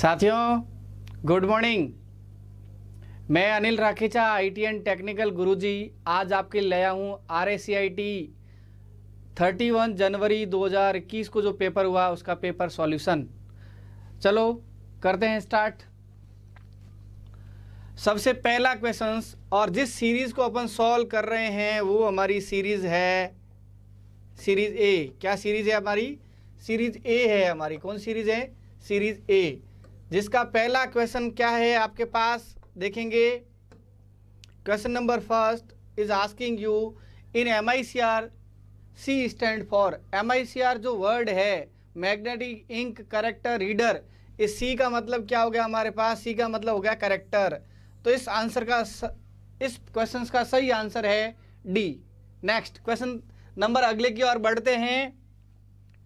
साथियों good morning. मैं Anil राखीचा IT and technical गुरुजी आज आपके लिए लाया हूँ RACIT 31 जनवरी 2021 को जो पेपर हुआ उसका पेपर सॉल्यूशन। चलो करते हैं स्टार्ट। सबसे पहला क्वेश्चंस, और जिस सीरीज को अपन सॉल्व कर रहे हैं वो हमारी सीरीज है सीरीज ए। क्या सीरीज है हमारी? सीरीज ए है हमारी। कौन सीरीज है? सीरीज ए, जिसका पहला क्वेश्चन क्या है आपके पास देखेंगे। Question number first is asking you in MICR C stand for. MICR जो वर्ड है मैग्नेटिक इंक करेक्टर रीडर, इस C का मतलब क्या हो गया हमारे पास? C का मतलब हो गया करेक्टर। तो इस आंसर का इस क्वेश्चन का सही आंसर है डी। नेक्स्ट क्वेश्चन नंबर अगले की ओर बढ़ते हैं।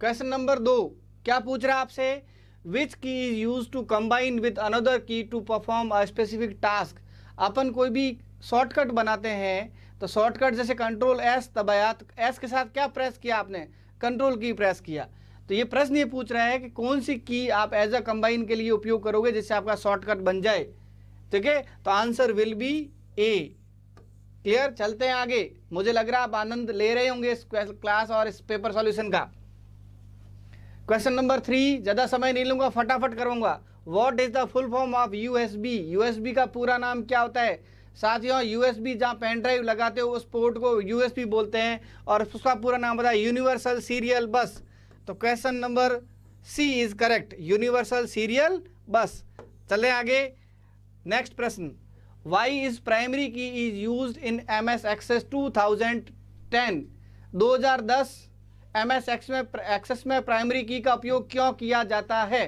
क्वेश्चन नंबर 2 क्या पूछ रहा है आपसे? Which key is use to combine with another key to perform a specific task. अपन कोई भी शॉर्टकट बनाते हैं तो शॉर्टकट जैसे कंट्रोल S दबाया तो S के साथ क्या प्रेस किया आपने? कंट्रोल की प्रेस किया। तो ये प्रश्न ये पूछ रहा है कि कौन सी की आप एज अ कंबाइन के लिए उपयोग करोगे जिससे आपका शॉर्टकट बन जाए। ठीक है, तो answer will B A. Clear? चलते हैं आगे। मुझे लग रहा है आप आनंद ले रहे होंगे इस क्लास और इस पेपर सॉल्यूशन का। क्वेश्चन नंबर 3 ज्यादा समय नहीं लूंगा, फटाफट करूंगा। What is the full form of USB? USB का पूरा नाम क्या होता है साथियों? USB जहां पेन ड्राइव लगाते हो उस पोर्ट को USB बोलते हैं और उसका पूरा नाम बताया यूनिवर्सल सीरियल बस। तो question number C is correct, universal serial bus. चले आगे। नेक्स्ट प्रश्न, why is primary key is used in MS Access 2010। 2010 MS access में प्राइमरी की का उपयोग क्यों किया जाता है?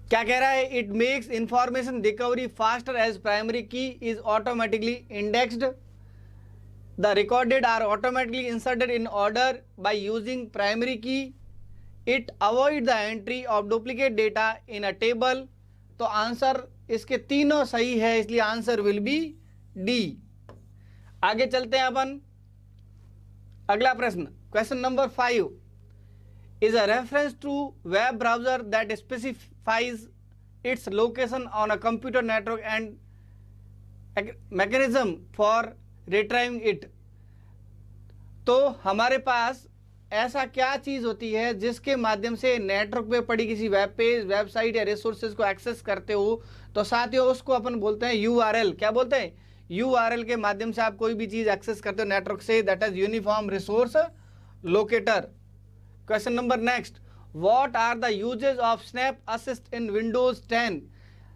क्या कह रहा है? It makes information recovery faster as primary key is automatically indexed. The recorded are automatically inserted in order by using primary key. It avoid the entry of duplicate data in a table. तो answer इसके तीनों सही है, इसलिए answer will B D. आगे चलते हैं अपन। अगला प्रश्न, question number 5 is a reference to web browser that specifies its location on a computer network and mechanism for retrieving it। तो हमारे पास ऐसा क्या चीज होती है जिसके माध्यम से नेटवर्क पे पड़ी किसी वेब पेज, वेबसाइट या रिसोर्सेज को एक्सेस करते हो? तो साथियों उसको अपन बोलते हैं URL। क्या बोलते हैं? URL के माध्यम से आप कोई भी चीज एक्सेस करते हो नेटवर्क से, that is uniform resource locator. Question number next, what are the uses of snap assist in Windows 10।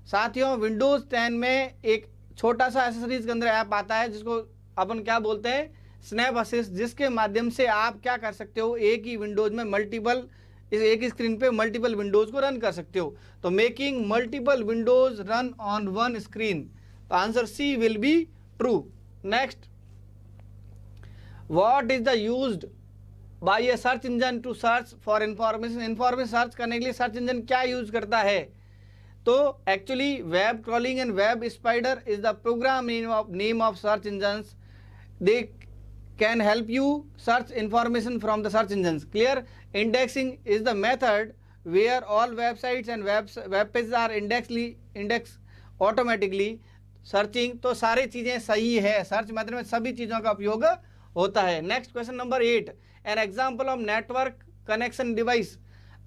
साथियों विंडोज 10 में एक छोटा सा एसेसरीज के अंदर ऐप आता है जिसको अपन क्या बोलते हैं? स्नैप असिस्ट, जिसके माध्यम से आप क्या कर सकते हो? एक ही विंडोज में मल्टीपल, इस एक ही स्क्रीन पे मल्टीपल विंडोज को रन कर सकते हो। तो making multiple windows run on one screen. तो answer C will be true. Next, what is the used by a search engine to search for information. Information search करने के लिए सर्च इंजन क्या यूज करता है? तो actually web crawling and web spider is the program name of search engines. They can help you search information from the search engines. Clear? Indexing is the method where all websites and web pages are index automatically. Searching, तो सारी चीजें सही है, search method में सभी चीजों का उपयोग होता है। Next question number 8, N example of network connection device.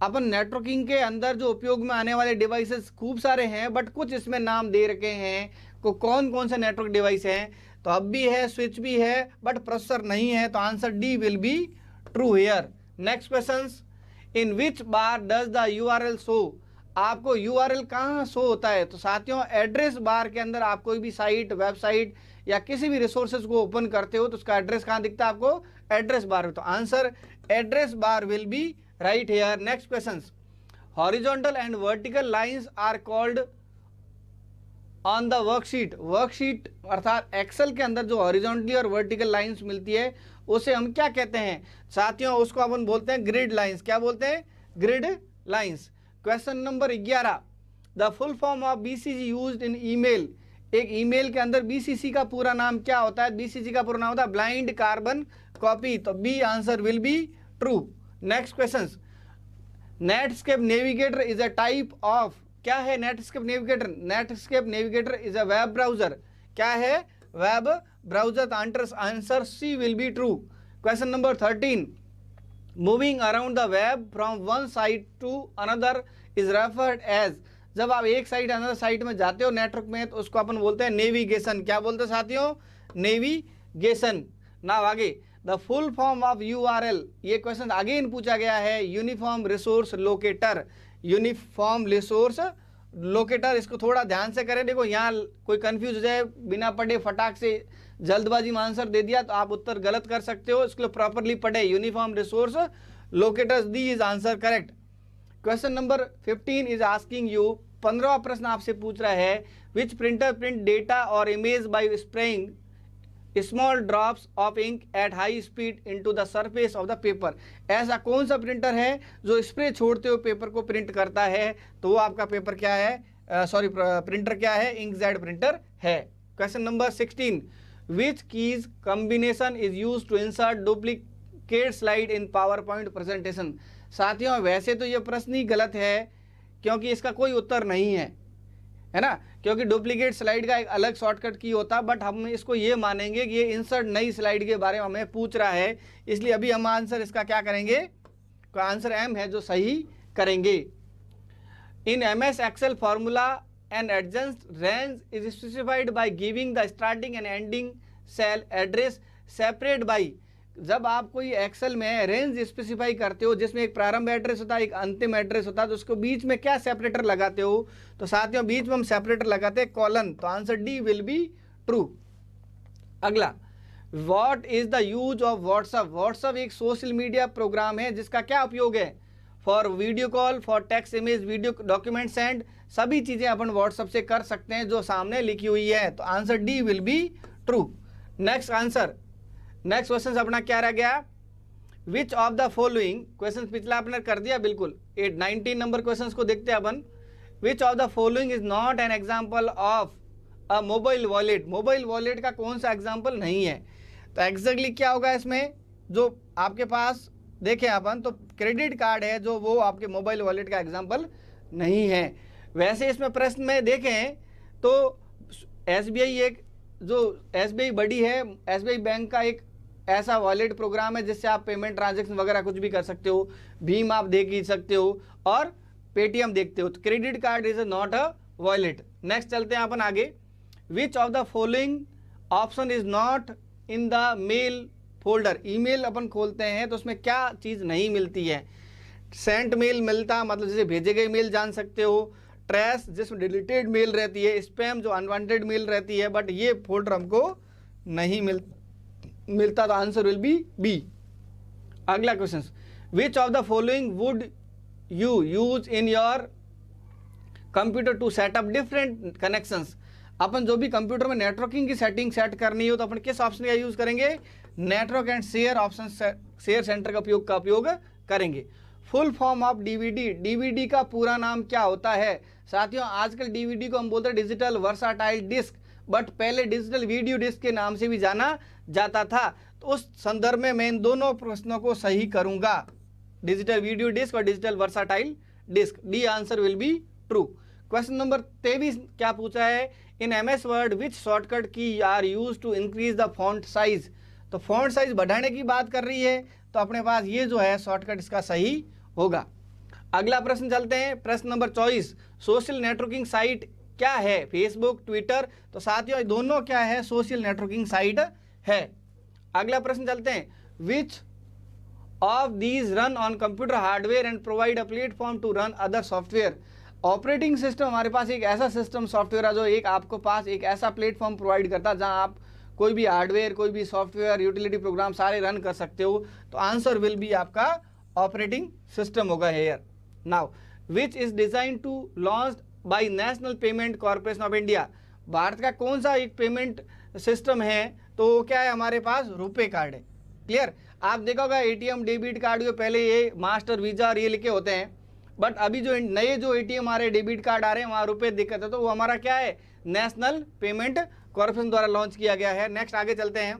Upon networking के अंदर जो उपयोग में आने वाले डिवाइसेस खूब सारे हैं, बट कुछ इसमें नाम दे रखे हैं को कौन कौन से नेटवर्क डिवाइस हैं। तो हब भी है, स्विच भी है, बट प्रोसेसर नहीं है। तो answer D will be true here. Next questions, in which bar does the URL show. आपको URL कहाँ शो होता है? तो साथियों एड्रेस बार के अंदर आप कोई भी साइट, वेबसाइट या किसी भी रिसोर्सेज को ओपन करते हो तो उसका एड्रेस कहाँ दिखता है आपको? एड्रेस बार में। तो answer address bar will be right here. Next questions, horizontal and vertical lines are called on the worksheet. Worksheet अर्थात एक्सेल के अंदर जो हॉरिजॉन्टली और वर्टिकल लाइंस मिलती है उसे हम क्या कहते हैं साथियों? उसको अपन बोलते हैं ग्रिड लाइंस। क्या बोलते हैं? Grid lines. Question number 11, the full form of BCG used in email. एक ईमेल के अंदर BCC का पूरा नाम क्या होता है? BCC का पूरा नाम होता है ब्लाइंड कार्बन कॉपी। तो B answer will be true. Next question, Netscape Navigator is a type of, क्या है Netscape Navigator? Netscape Navigator is a web browser, क्या है? Web browser. तो answer C will be true. Question number 13, moving around the web from one site to another is referred as, जब आप एक site another site में जाते हो network में तो उसको अपन बोलते हैं नेविगेशन। क्या बोलते हैं साथियों? नेविगेशन। नाउ आगे, the full form of URL, ये क्वेश्चन अगेन पूछा गया है, uniform resource locator. Uniform resource locator, इसको थोड़ा ध्यान से करें। देखो यहाँ कोई कंफ्यूज हो जाए, बिना पढ़े फटाक से जल्दबाजी में आंसर दे दिया तो आप उत्तर गलत कर सकते हो, इसको प्रॉपरली पढ़े। Uniform resource locator, D is answer correct. Question number 15 is asking you, 15वां प्रश्न आपसे पूछ रहा है, विच प्रिंटर प्रिंट डेटा और image by spraying small drops of ink at high speed into the surface of the paper. ऐसा कौन सा प्रिंटर है जो स्प्रे छोड़ते हुए पेपर को प्रिंट करता है? तो वो आपका पेपर क्या है, प्रिंटर क्या है? इंकजेट प्रिंटर है। Question number 16, which keys combination is use to insert duplicate slide in PowerPoint presentation. साथियों वैसे तो ये प्रश्न ही गलत है क्योंकि इसका कोई उत्तर नहीं है ना, क्योंकि डुप्लीकेट स्लाइड का एक अलग शॉर्टकट की होता, बट हम इसको ये मानेंगे कि ये इंसर्ट नई स्लाइड के बारे में हमें पूछ रहा है, इसलिए अभी हम आंसर इसका क्या करेंगे? आंसर एम है जो सही करेंगे। In MS Excel formula an adjust range is specified by giving the starting and ending cell address separate by, जब आप कोई एक्सेल में रेंज स्पेसिफाई करते हो जिसमें एक प्रारंभ एड्रेस होता है, एक अंतिम एड्रेस होता है, तो उसको बीच में क्या सेपरेटर लगाते हो? तो साथियों बीच में हम सेपरेटर लगाते हैं कॉलन। तो answer D will be true. अगला, what is the use of WhatsApp? WhatsApp एक सोशल मीडिया प्रोग्राम है जिसका क्या उपयोग है? For video call, for text, image, video, document send, सभी चीजें अपन व्हाट्सएप से कर सकते हैं जो सामने लिखी हुई है। तो answer D will be true. Next answer, next question अपना क्या रह गया? विच ऑफ द फॉलोइंग, क्वेश्चन पिछला आपने कर दिया बिल्कुल। 19 नंबर क्वेश्चन को देखते हैं अपन। Which of the following is not an example of a mobile wallet? Mobile wallet का कौन सा एग्जाम्पल नहीं है? तो एग्जैक्टली क्या होगा इसमें? जो आपके पास देखें अपन तो क्रेडिट कार्ड है जो, वो आपके मोबाइल वॉलेट का एग्जाम्पल नहीं है। वैसे इसमें प्रश्न में देखें तो SBI एक जो SBI बड़ी है, SBI बैंक का एक ऐसा वॉलेट प्रोग्राम है जिससे आप पेमेंट ट्रांजैक्शन वगैरह कुछ भी कर सकते हो, भीम आप देख ही सकते हो और पेटीएम देखते हो। तो credit card is not a wallet. Next चलते हैं अपन आगे। Which of the following option is not in the mail folder? Email अपन खोलते हैं तो उसमें क्या चीज़ नहीं मिलती है? सेंट मेल मिलता, मतलब जैसे भेजे गए मेल जान सकते हो, ट्रैश जिसमें डिलीटेड मेल रहती है, स्पैम जो अनवांटेड मेल रहती है, बट ये फोल्डर हमको नहीं मिलता। तो आंसर विल बी बी। अगला question, which of the following would you use in your computer to set up different connections? अपन जो भी कंप्यूटर में नेटवर्किंग की सेटिंग सेट करनी हो तो अपन किस ऑप्शन का यूज करेंगे? Network and share option, share centre का उपयोग करेंगे। Full form of DVD, DVD का पूरा नाम क्या होता है? साथियों आजकल डीवीडी को हम बोलते हैं डिजिटल वर्साटाइल डिस्क, बट पहले डिजिटल वीडियो डिस्क के नाम से भी जाना जाता था। तो उस संदर्भ में मैं इन दोनों प्रश्नों को सही करूंगा, डिजिटल वीडियो डिस्क और digital versatile disc. D answer will be true. Question number 23 क्या पूछा है? In MS Word which shortcut key are use to increase the font size? तो फॉन्ट साइज बढ़ाने की बात कर रही है तो अपने पास ये जो है शॉर्टकट इसका सही होगा। अगला प्रश्न चलते हैं, प्रश्न नंबर 24, सोशल नेटवर्किंग साइट क्या है? Facebook, Twitter. तो साथियों दोनों क्या है? सोशल नेटवर्किंग साइट है। अगला प्रश्न चलते हैं, which of these run on computer hardware and provide a platform to run other software? Operating system हमारे पास एक ऐसा सिस्टम सॉफ्टवेयर है जो एक आपको पास एक ऐसा प्लेटफॉर्म प्रोवाइड करता है जहां आप कोई भी हार्डवेयर, कोई भी सॉफ्टवेयर, यूटिलिटी प्रोग्राम सारे रन कर सकते हो। तो आंसर विल बी आपका ऑपरेटिंग सिस्टम होगा here. Now which is design to launch by national payment corporation of India? Bharat का कौन सा एक पेमेंट सिस्टम है? तो क्या है हमारे पास? रुपे कार्ड है। क्लियर? आप देखोगे ATM डेबिट कार्ड के पहले ये मास्टर, वीजा और ये लिखे होते हैं, बट अभी जो नए जो ATM आ रहे हैं, डेबिट कार्ड आ रहे हैं, वहाँ रुपए दिक्कत है, तो वो हमारा क्या है? नेशनल पेमेंट कॉर्पोरेशन द्वारा लॉन्च किया गया है। नेक्स्ट आगे चलते हैं,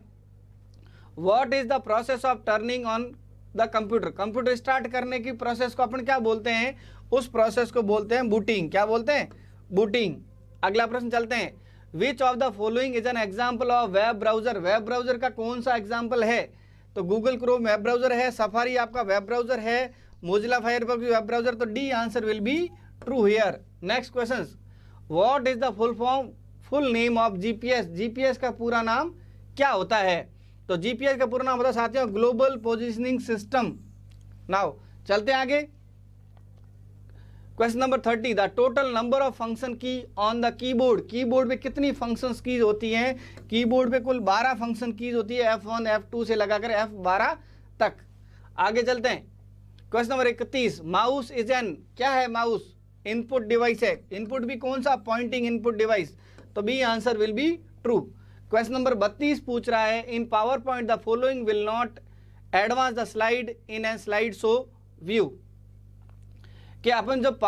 what is the process of turning on the computer. Computer start करने की प्रोसेस को अपन क्या बोलते हैं? उस प्रोसेस को बोलते हैं बूटिंग। क्या बोलते हैं? बूटिंग। अगला प्रश्न चलते हैं, which of the following is an example of web browser. Web browser का कौन सा एग्जाम्पल है? तो गूगल क्रोम वेब ब्राउजर है, सफारी आपका वेब ब्राउजर है, मोजिला फायरफॉक्स वेब ब्राउजर। तो D answer will be true here. Next question, what is the full name of GPS. GPS का पूरा नाम क्या होता है? तो जीपीएस का पूरा नाम होता है साथियों ग्लोबल पोजिशनिंग सिस्टम। नाउ चलते हैं आगे। Question number 30, the total number of function की ऑन द कीबोर्ड। कीबोर्ड पे कितनी फंक्शन कीज होती हैं? कीबोर्ड पे कुल 12 फंक्शन कीज होती है, F1 F2 से लगाकर F12 तक। आगे चलते हैं। Question number 31, mouse is an, क्या है माउस? इनपुट डिवाइस है। इनपुट भी कौन सा? Pointing input device. तो B answer will be true. Question number 32 पूछ रहा है, in PowerPoint the following will not advance the slide in an slide show view. कि अपन जब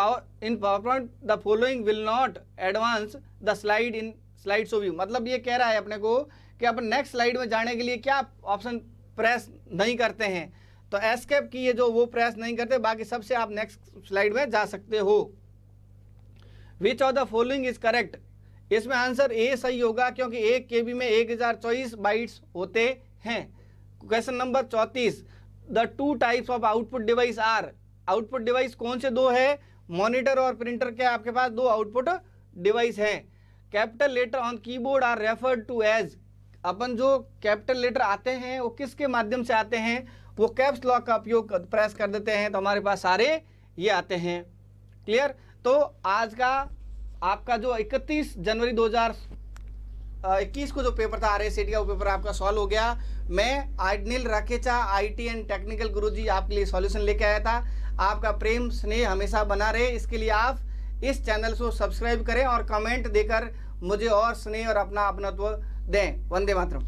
in PowerPoint the following will not advance the slide in slide show view, मतलब ये कह रहा है अपने को कि अपन नेक्स्ट स्लाइड में जाने के लिए क्या ऑप्शन प्रेस नहीं करते हैं। तो एस्केप की ये जो वो प्रेस नहीं करते, बाकी सबसे आप नेक्स्ट स्लाइड में जा सकते हो। विच of the following is correct. इसमें आंसर ए सही होगा, क्योंकि 1 KB में 1024 बाइट्स होते हैं। Question number 34, the two types of output device are. Output device कौन से दो है? मॉनिटर और प्रिंटर के आपके पास दो आउटपुट डिवाइस हैं। Capital letter on keyboard are referred to as. अपन जो कैपिटल लेटर आते हैं वो किसके माध्यम से आते हैं? वो कैप्स लॉक का उपयोग प्रेस कर देते हैं, तो हमारे पास सारे ये आते हैं। क्लियर? तो आज का आपका जो 31 जनवरी 2021 को जो पेपर था RSAT का, वो पेपर आपका सॉल्व हो गया। मैं अनिल राकेचा IT एंड टेक्निकल गुरुजी आपके लिए सॉल्यूशन लेके आया था। आपका प्रेम स्नेह हमेशा बना रहे, इसके लिए आप इस चैनल को सब्सक्राइब करें और कमेंट देकर मुझे और स्नेह और अपना अपनत्व दें। वंदे मातरम।